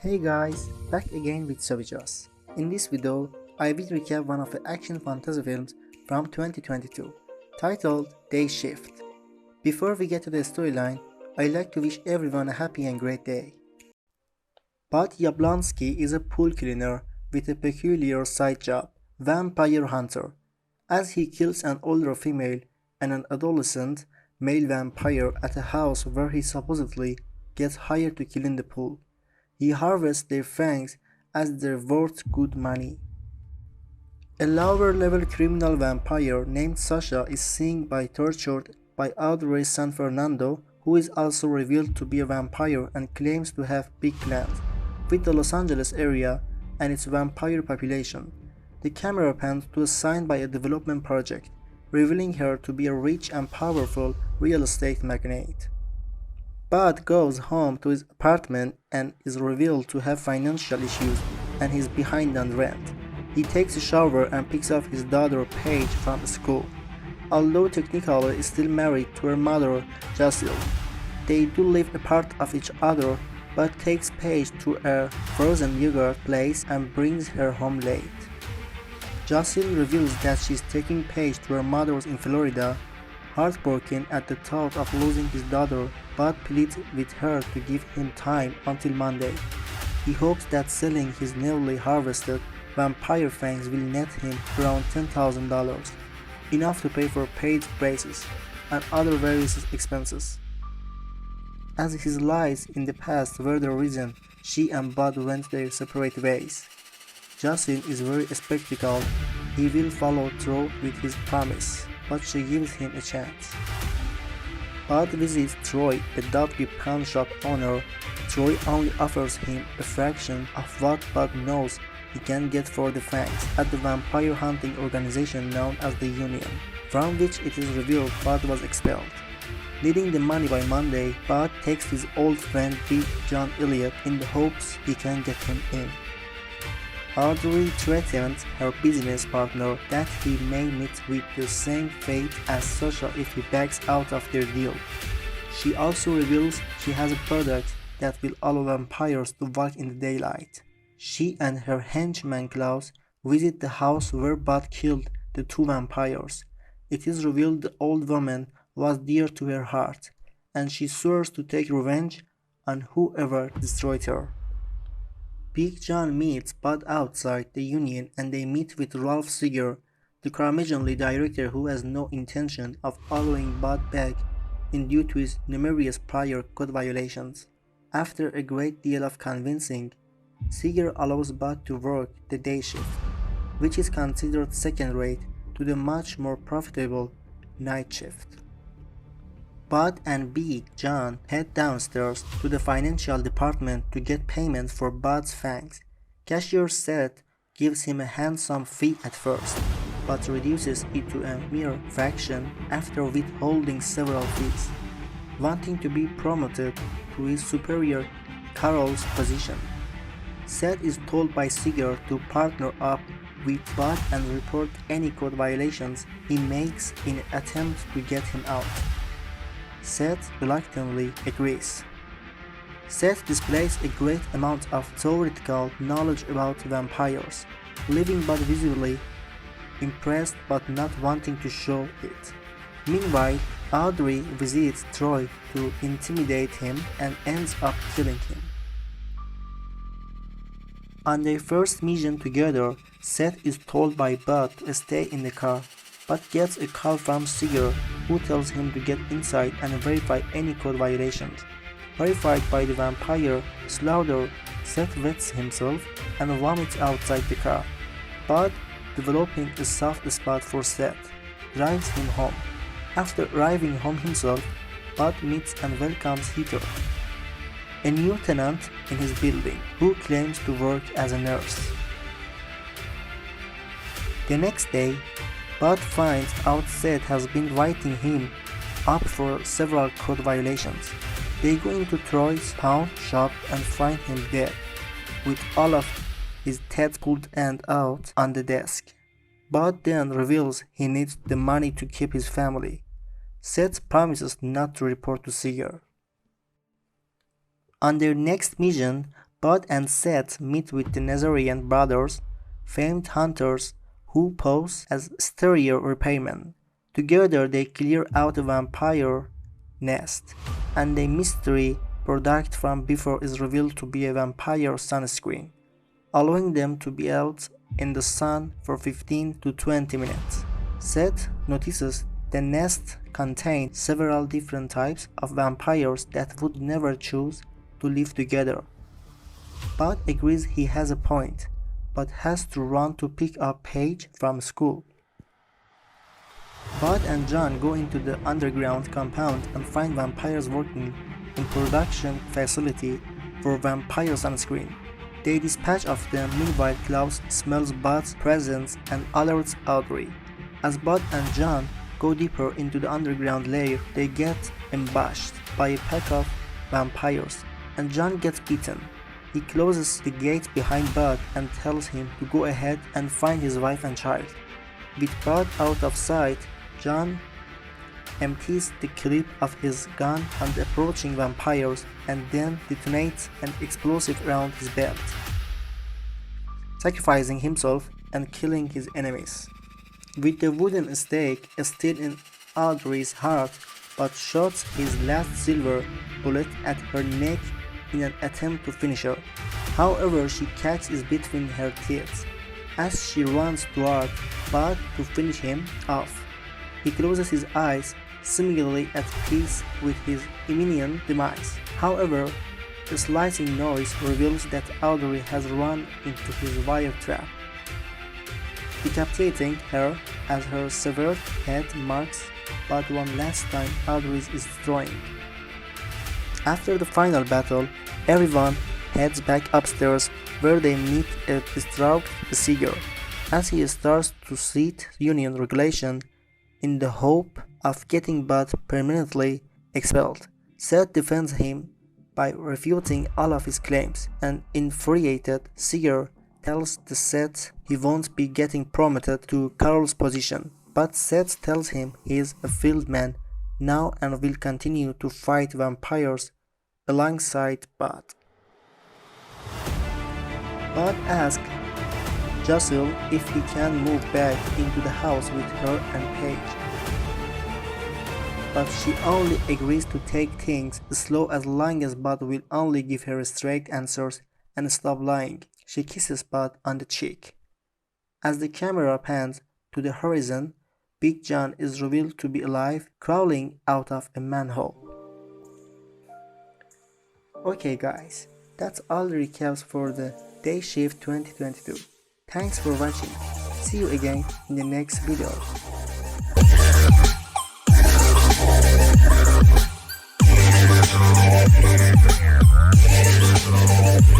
Hey guys, back again with sobijose. In this video, I will recap one of the action fantasy films from 2022, titled Day Shift. Before we get to the storyline, I'd like to wish everyone a happy and great day. Bud Yablonsky is a pool cleaner with a peculiar side job, vampire hunter, as he kills an older female and an adolescent male vampire at a house where he supposedly gets hired to kill in the pool. He harvests their fangs as they're worth good money. A lower-level criminal vampire named Sasha is seen by tortured by Audrey San Fernando, who is also revealed to be a vampire and claims to have big plans with the Los Angeles area and its vampire population. The camera pans to a sign by a development project, revealing her to be a rich and powerful real estate magnate. Bud goes home to his apartment and is revealed to have financial issues and he's behind on rent. He takes a shower and picks up his daughter Paige from school. Although technically is still married to her mother Jocelyn, they do live apart of each other. Bud takes Paige to a frozen yogurt place and brings her home late. Jocelyn reveals that she's taking Paige to her mother's in Florida. Heartbroken at the thought of losing his daughter, Bud pleads with her to give him time until Monday. He hopes that selling his newly harvested vampire fangs will net him around $10,000, enough to pay for paid braces and other various expenses. As his lies in the past were the reason she and Bud went their separate ways, Justin is very skeptical he will follow through with his promise, but she gives him a chance. Bud visits Troy, the dog pound shop owner. Troy only offers him a fraction of what Bud knows he can get for the fangs at the vampire hunting organization known as the Union, from which it is revealed Bud was expelled. Needing the money by Monday, Bud takes his old friend Big John Elliott in the hopes he can get him in. Audrey threatens her business partner that he may meet with the same fate as Sasha if he backs out of their deal. She also reveals she has a product that will allow vampires to walk in the daylight. She and her henchman Klaus visit the house where Bud killed the two vampires. It is revealed the old woman was dear to her heart, and she swears to take revenge on whoever destroyed her. Big John meets Bud outside the Union and they meet with Ralph Seeger, the curmudgeonly director who has no intention of allowing Bud back in due to his numerous prior code violations. After a great deal of convincing, Seeger allows Bud to work the day shift, which is considered second-rate to the much more profitable night shift. Bud and Big John head downstairs to the financial department to get payment for Bud's fangs. Cashier Seth gives him a handsome fee at first, but reduces it to a mere fraction after withholding several fees, wanting to be promoted to his superior Carol's position. Seth is told by Seeger to partner up with Bud and report any code violations he makes in an attempt to get him out. Seth reluctantly agrees. Seth displays a great amount of theoretical knowledge about vampires, leaving Bud visibly impressed but not wanting to show it. Meanwhile, Audrey visits Troy to intimidate him and ends up killing him. On their first mission together, Seth is told by Bud to stay in the car, but gets a call from Seeger who tells him to get inside and verify any code violations. Verified by the vampire Slaughter, Seth wets himself and vomits outside the car. Bud, developing a soft spot for Seth, drives him home. After arriving home himself, Bud meets and welcomes Heather, a new tenant in his building who claims to work as a nurse. The next day, Bud finds out Seth has been writing him up for several code violations. They go into Troy's pawn shop and find him dead, with all of his teeth pulled and out on the desk. Bud then reveals he needs the money to keep his family. Seth promises not to report to Seeger. On their next mission, Bud and Seth meet with the Nazarian brothers, famed hunters who pose as stereo repairmen. Together they clear out a vampire nest, and a mystery product from before is revealed to be a vampire sunscreen, allowing them to be out in the sun for 15 to 20 minutes. Seth notices the nest contains several different types of vampires that would never choose to live together. Bud agrees he has a point, but has to run to pick up Paige from school. Bud and John go into the underground compound and find vampires working in production facility for vampire sunscreen. They dispatch of them, meanwhile Klaus smells Bud's presence and alerts Audrey. As Bud and John go deeper into the underground lair, they get ambushed by a pack of vampires, and John gets beaten. He closes the gate behind Bud and tells him to go ahead and find his wife and child. With Bud out of sight, John empties the clip of his gun on the approaching vampires and then detonates an explosive around his belt, sacrificing himself and killing his enemies. With the wooden stake still in Audrey's heart, Bud shoots his last silver bullet at her neck in an attempt to finish her. However, she catches between her teeth as she runs toward Bud to finish him off. He closes his eyes, seemingly at peace with his imminent demise. However, the slicing noise reveals that Audrey has run into his wire trap, decapitating her as her severed head marks but one last time Audrey's is destroying. After the final battle, everyone heads back upstairs where they meet a distraught Seeger as he starts to seek union regulation in the hope of getting Bud permanently expelled. Seth defends him by refuting all of his claims. An infuriated Seeger tells the Seth he won't be getting promoted to Carol's position, but Seth tells him he is a field man now and will continue to fight vampires alongside Bud. Bud asks Jocelyn if he can move back into the house with her and Paige, but she only agrees to take things slow as long as Bud will only give her straight answers and stop lying. She kisses Bud on the cheek. As the camera pans to the horizon, Big John is revealed to be alive, crawling out of a manhole. Okay guys, that's all the recaps for the Day Shift 2022. Thanks for watching. See you again in the next video.